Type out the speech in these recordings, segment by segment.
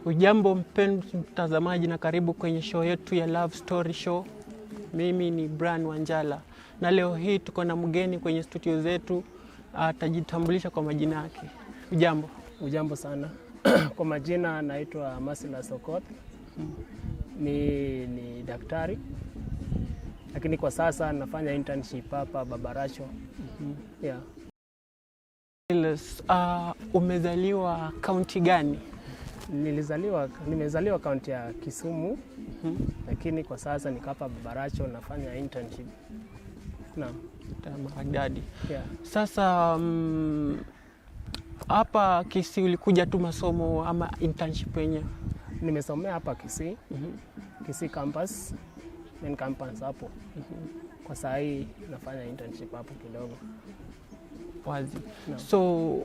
Ujambo mpenzi mtazamaji na karibu kwenye show yetu ya Love Story Show. Mimi ni Brian Wanjala na leo hii tuko na mgeni kwenye studio zetu, atajitambulisha kwa majina yake. Ujambo? Ujambo sana. Kwa majina naitwa Masila Sokot. Ni daktari. Lakini kwa sasa nafanya internship hapa Babaracho. Yeah. Umezaliwa kaunti gani? Nimezaliwa kaunti ya Kisumu. Lakini kwa sasa niko hapa Babaracho nafanya internship. Naam. Maridadi. Yeah. Sasa hapa Kisii ulikuja tu masomo ama internship yenyewe? Nimesomea hapa Kisii. Kisii campus. Main campus hapo. Kwa saa hii nafanya internship hapo kidogo. Wazi. No. So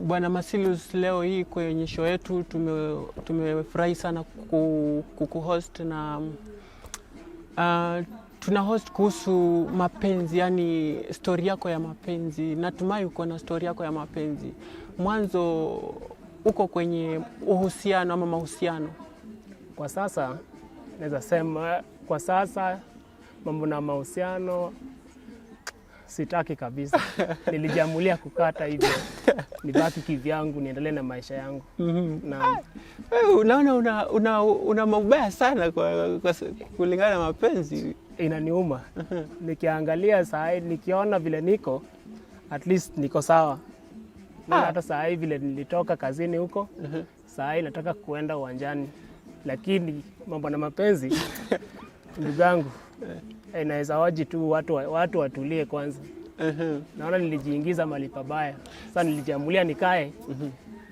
Bwana Masilus, leo hii kwenye show yetu tumefurahi sana kukuhost na tuna host kuhusu mapenzi, yani story yako ya mapenzi. Natumai uko na story yako ya mapenzi. Mwanzo uko kwenye uhusiano ama mahusiano? Kwa sasa naweza sema kwa sasa mambo na mahusiano sitaki kabisa. Nilijamulia kukata hivyo. Nibaki kivyangu, niendelee na maisha yangu. Na unaona una mabaya sana kwa kulingana na mapenzi. Inaniuma. Nikiangalia saa hii nikiona vile niko, at least niko sawa. Na hata saa hii vile nilitoka kazini huko, saa hii nataka kuenda uwanjani. Lakini mambo na mapenzi ndugu yangu, inaweza waji tu watu watulie kwanza. Naona nilijiingiza mahali pabaya. Sasa nilijamulia nikae.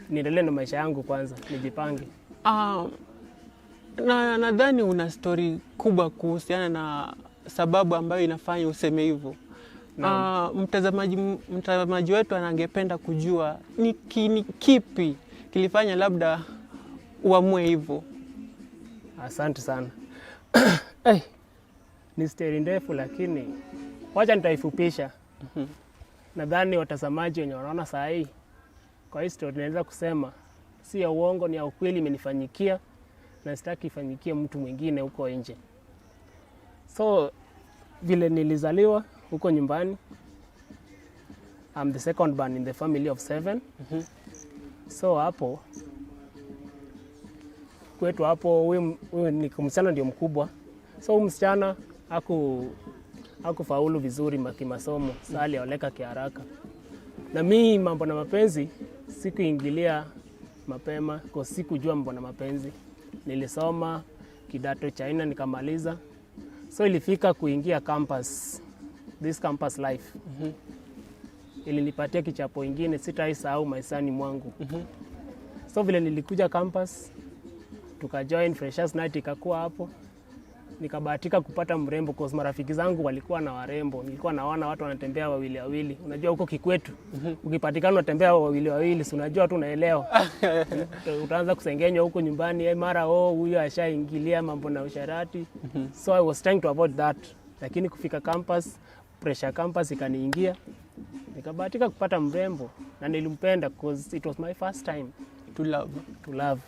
Niendelee na maisha yangu kwanza, nijipange. Nadhani una story kubwa kuhusiana na sababu ambayo inafanya useme hivyo. Mtazamaji wetu anangependa kujua ni kipi kilifanya labda uamue hivyo. Asante sana. Ni story ndefu lakini wacha nitaifupisha. Nadhani watazamaji wenye wanaona saa hii kwa hii story naweza kusema si ya uongo, ni ya ukweli, imenifanyikia na sitaki ifanyikie mtu mwingine huko nje. So vile nilizaliwa huko nyumbani, I'm the second born in the family of 7. So hapo kwetu hapo huyu ni msichana ndio mkubwa. So huyu msichana hakufaulu vizuri kimasomo, sasa alioleka kiharaka. Na mimi mambo na mapenzi sikuingilia mapema kwa sikujua mambo na mapenzi. Nilisoma kidato cha 4 nikamaliza. So ilifika kuingia campus, this campus life. Ilinipatia kichapo ingine sitaisahau maishani mwangu. So vile nilikuja campus, tukajoin freshers night ikakuwa hapo. Nikabahatika kupata mrembo kwa marafiki zangu walikuwa na warembo. Nilikuwa naona watu wanatembea wawili wawili. Unajua huko kikwetu, ukipatikana unatembea wawili wawili, si unajua tu unaelewa. Utaanza kusengenywa huko nyumbani, mara huyu ashaingilia mambo na usharati. So I was trying to avoid that. Lakini kufika campus, pressure campus ikaniingia. Nikabahatika kupata mrembo na nilimpenda because it was my first time to love.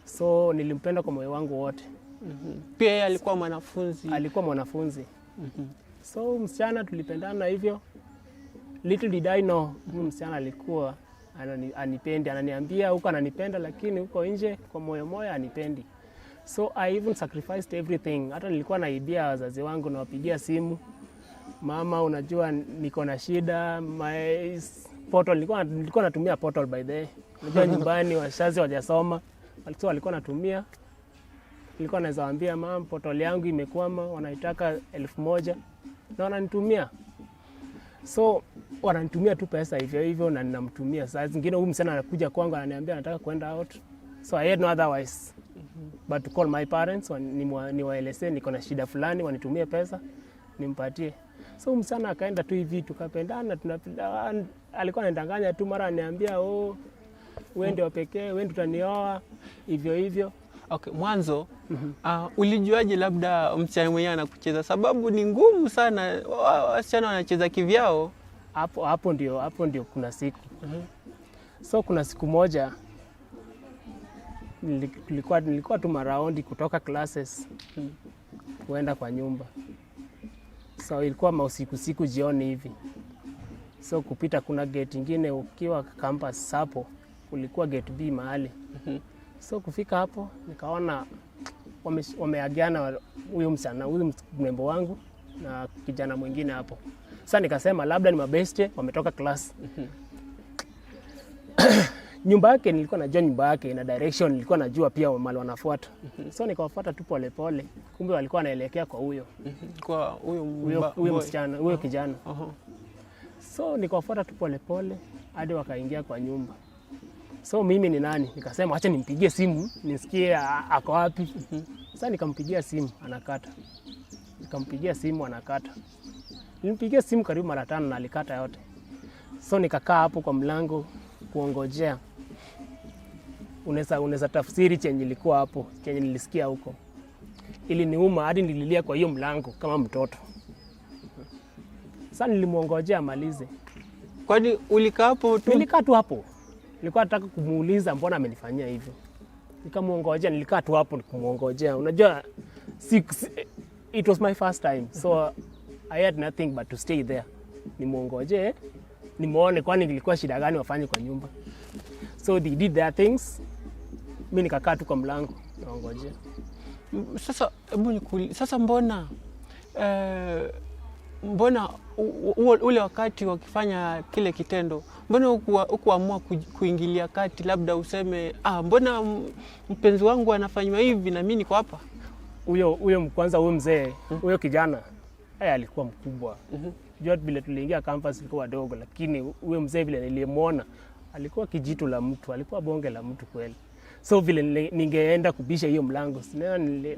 So nilimpenda kwa moyo wangu wote. Pia yeye alikuwa mwanafunzi. Alikuwa mwanafunzi. So msichana tulipendana hivyo. Little did I know, msichana alikuwa anipendi, ananiambia huko ananipenda lakini huko nje kwa moyo anipendi. So I even sacrificed everything. Hata nilikuwa naibia wazazi wangu na wapigia simu. Mama, unajua niko na shida, my portal nilikuwa natumia portal by the way. Unajua nyumbani washazi wajasoma. Walikuwa natumia. Nilikuwa naweza waambia mama, portal yangu imekwama, wanaitaka 1,000 na wananitumia. So wananitumia tu pesa hivyo na ninamtumia. Saa zingine huyu msichana anakuja kwangu ananiambia anataka kwenda out. So I had no otherwise but to call my parents, niwaelezee niko na shida fulani, wanitumie pesa nimpatie. So msichana akaenda tu hivi tukapendana, alikuwa anadanganya tu, mara ananiambia wewe ndio pekee, wewe ndio utanioa hivyo. Okay, mwanzo ulijuaje labda msichana mwenyewe anakucheza? Sababu ni ngumu sana, wasichana wanacheza kivyao. Hapo ndio kuna siku. So kuna siku moja nilikuwa tu maraundi kutoka classes kuenda kwa nyumba. So ilikuwa mausiku jioni hivi. So kupita kuna gate ingine ukiwa campus hapo, kulikuwa gate B mahali. So kufika hapo nikaona wameagiana huyu mrembo wangu na kijana mwingine hapo. Sasa nikasema labda ni mabeste wametoka class. Nyumba yake nilikuwa najua nyumba yake na direction nilikuwa najua pia mahali wanafuata. So nikawafuata tu pole pole. Kumbe walikuwa wanaelekea kwa huyo. Kwa huyo msichana, huyo kijana. So nikawafuata tu pole pole hadi wakaingia kwa nyumba. So mimi ni nani? Nikasema acha nimpigie simu nisikie ako wapi. Sasa nikampigia simu anakata. Nikampigia simu anakata. Nilimpigia simu karibu mara 5 na alikata yote. So nikakaa hapo kwa mlango kuongojea. Unaweza tafsiri chenye ilikuwa hapo, chenye nilisikia huko. Ili niuma hadi nililia kwa hiyo mlango kama mtoto. Sasa nilimuongojea amalize. Kwani ulikaa hapo tu? Nilikaa tu hapo. Nilikuwa nataka kumuuliza mbona amenifanyia hivyo. Nikamuongojea, nilikaa tu hapo kumuongojea. Unajua it was my first time. So I had nothing but to stay there. Nimuongojee, nimuone kwani ilikuwa shida gani wafanye kwa nyumba. So they did their things. Mimi nikakaa tu kwa mlango naongojea. Sasa sasa mbona ule wakati wakifanya kile kitendo, mbona hukuamua kuingilia kati, labda useme mbona mpenzi wangu anafanywa hivi na mimi niko hapa? Huyo kwanza huyo mzee, huyo kijana alikuwa mkubwa. Jua vile tuliingia campus ilikuwa wadogo, lakini huyo mzee vile nilimuona alikuwa kijitu la mtu, alikuwa bonge la mtu kweli. So vile ningeenda kubisha hiyo mlango,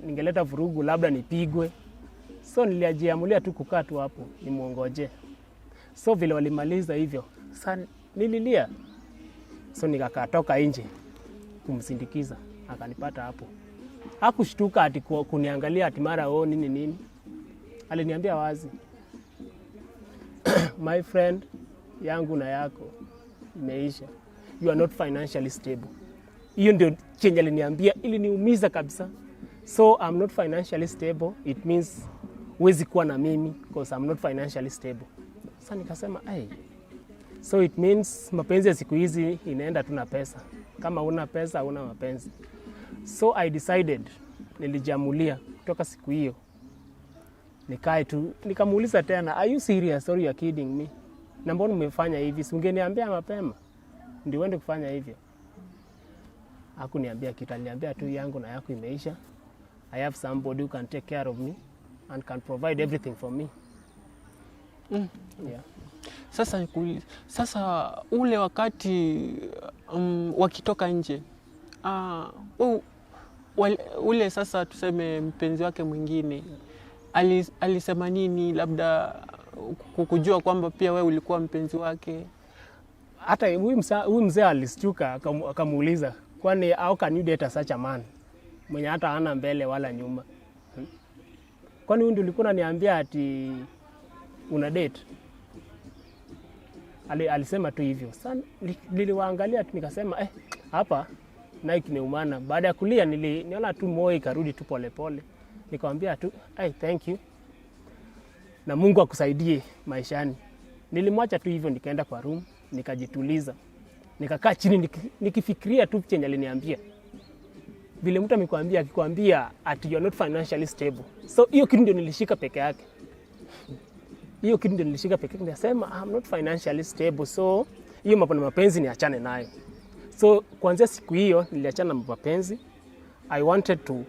ningeleta vurugu, labda nipigwe. So nilijiamulia tu kukaa tu hapo nimuongoje. So vile walimaliza hivyo, sasa nililia. So nikakatoka nje kumsindikiza, akanipata hapo. Hakushtuka ati kuniangalia ati mara nini. Aliniambia wazi, my friend, yangu na yako imeisha. You are not financially stable. Hiyo ndio chenye aliniambia, iliniumiza kabisa. So I'm not financially stable. It means huwezi kuwa na mimi because I'm not financially stable. Sasa nikasema, so it means mapenzi ya siku hizi inaenda tu na pesa. Kama una pesa, una mapenzi. So I decided, nilijamulia kutoka siku hiyo. Nikae tu, nikamuuliza tena, are you serious or you are kidding me? Na mbona umefanya hivi? Si ungeniambia mapema ndio uende kufanya hivyo. Hakuniambia kitu, aliniambia tu yangu na yako imeisha. I have somebody who can take care of me and can provide everything for me. Yeah. Sasa ule wakati wakitoka nje, ule sasa tuseme mpenzi wake mwingine alisema nini, labda kukujua kwamba pia wewe ulikuwa mpenzi wake? Hata huyu mzee alistuka akamuuliza, kwani how can you date such a man mwenye hata hana mbele wala nyuma? Kwani huyu ndio ulikuwa unaniambia ati una date? Alisema tu hivyo. Sasa niliwaangalia tu nikasema hapa na kimeumana. Baada ya kulia niona tu moyo ikarudi tu pole pole. Nikamwambia tu thank you. Na Mungu akusaidie maishani. Nilimwacha tu hivyo, nikaenda kwa room, nikajituliza. Nikakaa chini nikifikiria tu chenye aliniambia. Vile mtu akikwambia at you are not financially stable. So hiyo kitu ndio nilishika peke yake. Nikasema I'm not financially stable. So hiyo mambo na mapenzi niachane nayo. So kuanzia siku hiyo niliachana na mapenzi. I wanted to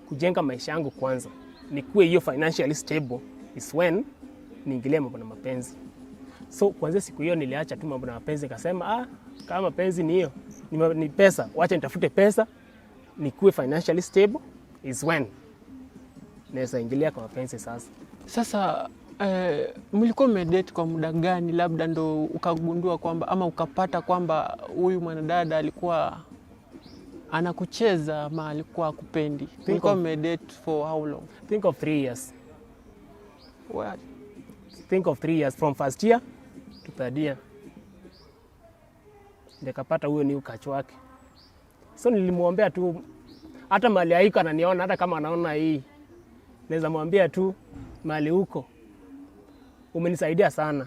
kujenga maisha yangu kwanza. Nikuwe hiyo financially stable is when niingilie mambo na mapenzi. So kuanzia siku hiyo niliacha tu mambo na mapenzi, nikasema kama mapenzi ni hiyo, ni pesa, wacha nitafute pesa, nikuwe financially stable is when naweza ingilia kwa mapenzi sasa. Sasa mlikuwa mmedate kwa muda gani, labda ndo ukagundua kwamba ama ukapata kwamba huyu mwanadada alikuwa anakucheza ama alikuwa akupendi? Mlikuwa mmedate for how long? Think of 3 years. What? Think of 3 years from first year to third year. Nikapata huyo ni ukacho wake. So nilimuombea tu, hata mali haiko ananiona, hata kama anaona hii, naweza mwambia tu mali huko umenisaidia sana,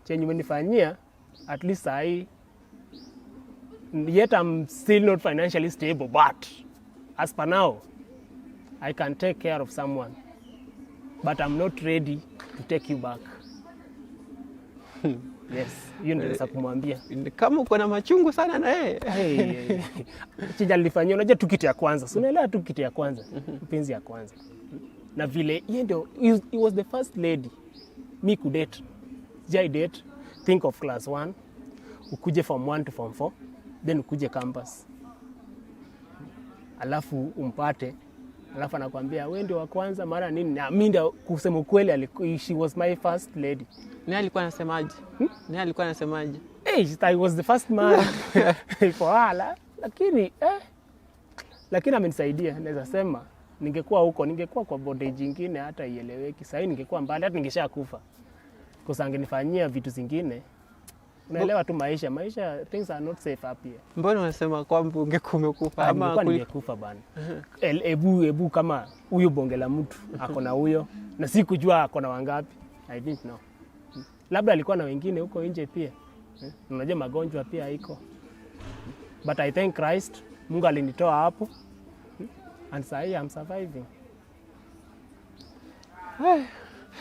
chenye umenifanyia, at least sahi, yet I'm still not financially stable, but as per now I can take care of someone, but I'm not ready to take you back. Yes, hiyo ndio naweza kumwambia. Kama uko na machungu sana na yeye. Chenye nilifanyia, unajua tu kitu ya kwanza. So unaelewa tu kitu ya kwanza, mpenzi ya kwanza. Na vile yeye ndio, he was the first lady me could date. Jai date, think of class 1, ukuje form 1 to form 4, then ukuje campus. Alafu umpate, alafu anakuambia wewe ndio wa kwanza mara nini? Na mimi ndio kusema ukweli, she was my first lady. Nani alikuwa anasemaje? Nani alikuwa anasemaje? I was the first man for her. Lakini amenisaidia, naweza sema ningekuwa huko, ningekuwa kwa bondage nyingine hata ieleweki. Sasa hivi ningekuwa mbali, hata ningeshakufa. Kwa angenifanyia vitu zingine. Unaelewa tu maisha, things are not safe up here. Mbona unasema kwamba ungekuwa umekufa ama ningekufa bana? Ebu kama huyu bonge la mtu ako na huyo na sikujua ako na wangapi. I didn't know. Labda alikuwa na wengine huko nje pia. Unajua magonjwa pia iko. But I thank Christ, Mungu alinitoa hapo. And say I'm surviving.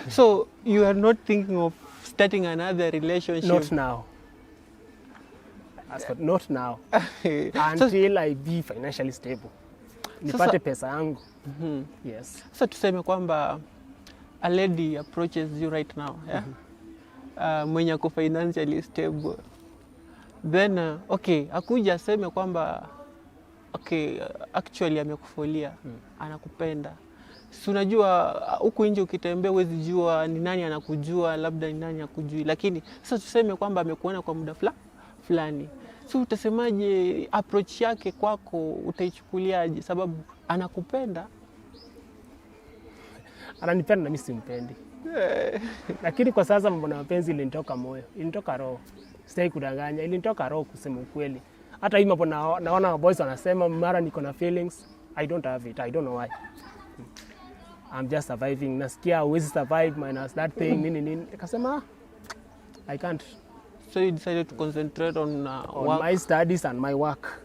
So you are not thinking of starting another relationship? Not now. Not now. Until I be financially stable. Nipate pesa yangu. Yes. So tuseme kwamba a lady approaches you right now, yeah? Mwenye ako financially stable. Then okay, akuja aseme kwamba okay, actually amekufulia, anakupenda. Si unajua huku nje ukitembea huwezi jua ni nani anakujua, labda ni nani hakujui. Lakini sasa tuseme kwamba amekuona kwa muda fulani. So utasemaje approach yake kwako, utaichukuliaje? Sababu anakupenda. Ananipenda na mimi simpendi. Lakini kwa sasa mambo na mapenzi ilinitoka moyo, ilinitoka roho. Sitaki kudanganya, ilinitoka roho kusema ukweli. Hata hivi mambo naona boys wanasema mara niko na feelings, I don't have it. I don't know why. I'm just surviving. Nasikia huwezi survive minus that thing nini. Nikasema I can't. So you decided to concentrate on work? My studies and my work.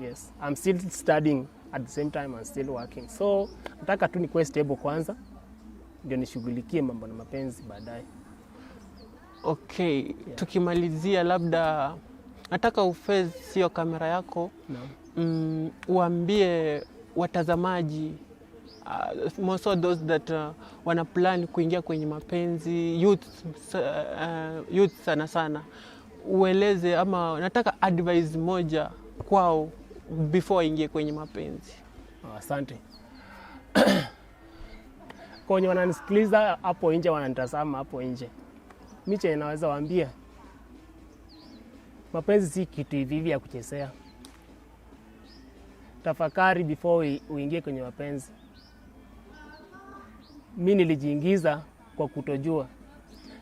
Yes, I'm still studying at the same time and still working. So nataka tu nikuwe stable kwanza, ndio nishughulikie mambo na mapenzi baadaye. Okay, yeah. Tukimalizia labda nataka uface sio kamera yako. No. Uambie watazamaji, most of those that wana plan kuingia kwenye mapenzi, youth sana. Ueleze ama nataka advice moja kwao before ingie kwenye mapenzi. Asante. Kwenye wananisikiliza hapo nje, wananitazama hapo nje, mimi naweza waambia mapenzi si kitu hivi ya kuchezea. Tafakari before uingie kwenye mapenzi. Mimi nilijiingiza kwa kutojua,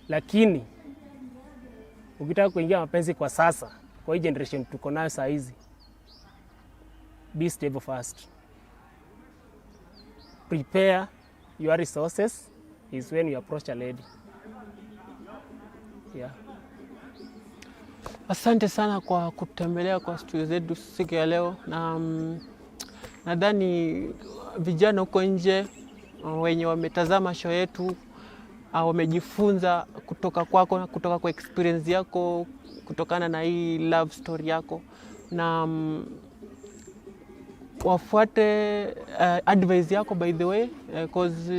lakini ukitaka kuingia mapenzi kwa sasa, kwa hii generation tuko nayo saa hizi, be stable first. Prepare your resources is when you approach a lady. Yeah. Asante sana kwa kutembelea kwa studio zetu siku ya leo, na nadhani vijana huko nje wenye wametazama show yetu wamejifunza kutoka kwako na kutoka kwa experience yako, kutokana na hii love story yako, na wafuate advice yako by the way, because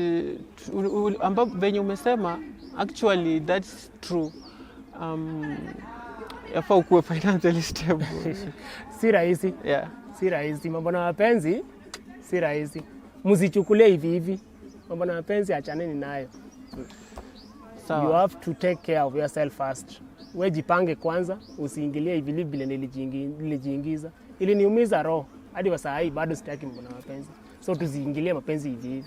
ambapo venye umesema actually that's true. Yafaa ukuwe financially stable. Si rahisi. Yeah. Si rahisi. Mambo na mapenzi si rahisi. Msichukulie hivi. Mambo na mapenzi achaneni nayo. So, you have to take care of yourself first. Wewe jipange kwanza, usiingilie hivi vile nilijiingiza. Ili niumiza roho. Hadi wa saa hii bado sitaki mambo na mapenzi. So tusiingilie mapenzi hivi.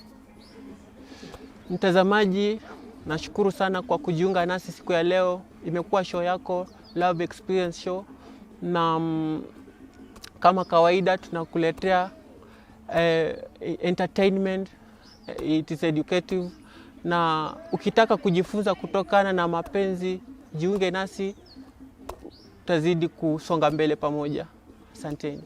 Mtazamaji, nashukuru sana kwa kujiunga nasi siku ya leo. Imekuwa show yako Love Experience Show, na Kama kawaida tunakuletea entertainment, it is educative, na ukitaka kujifunza kutokana na mapenzi, jiunge nasi, tutazidi kusonga mbele pamoja. Asanteni.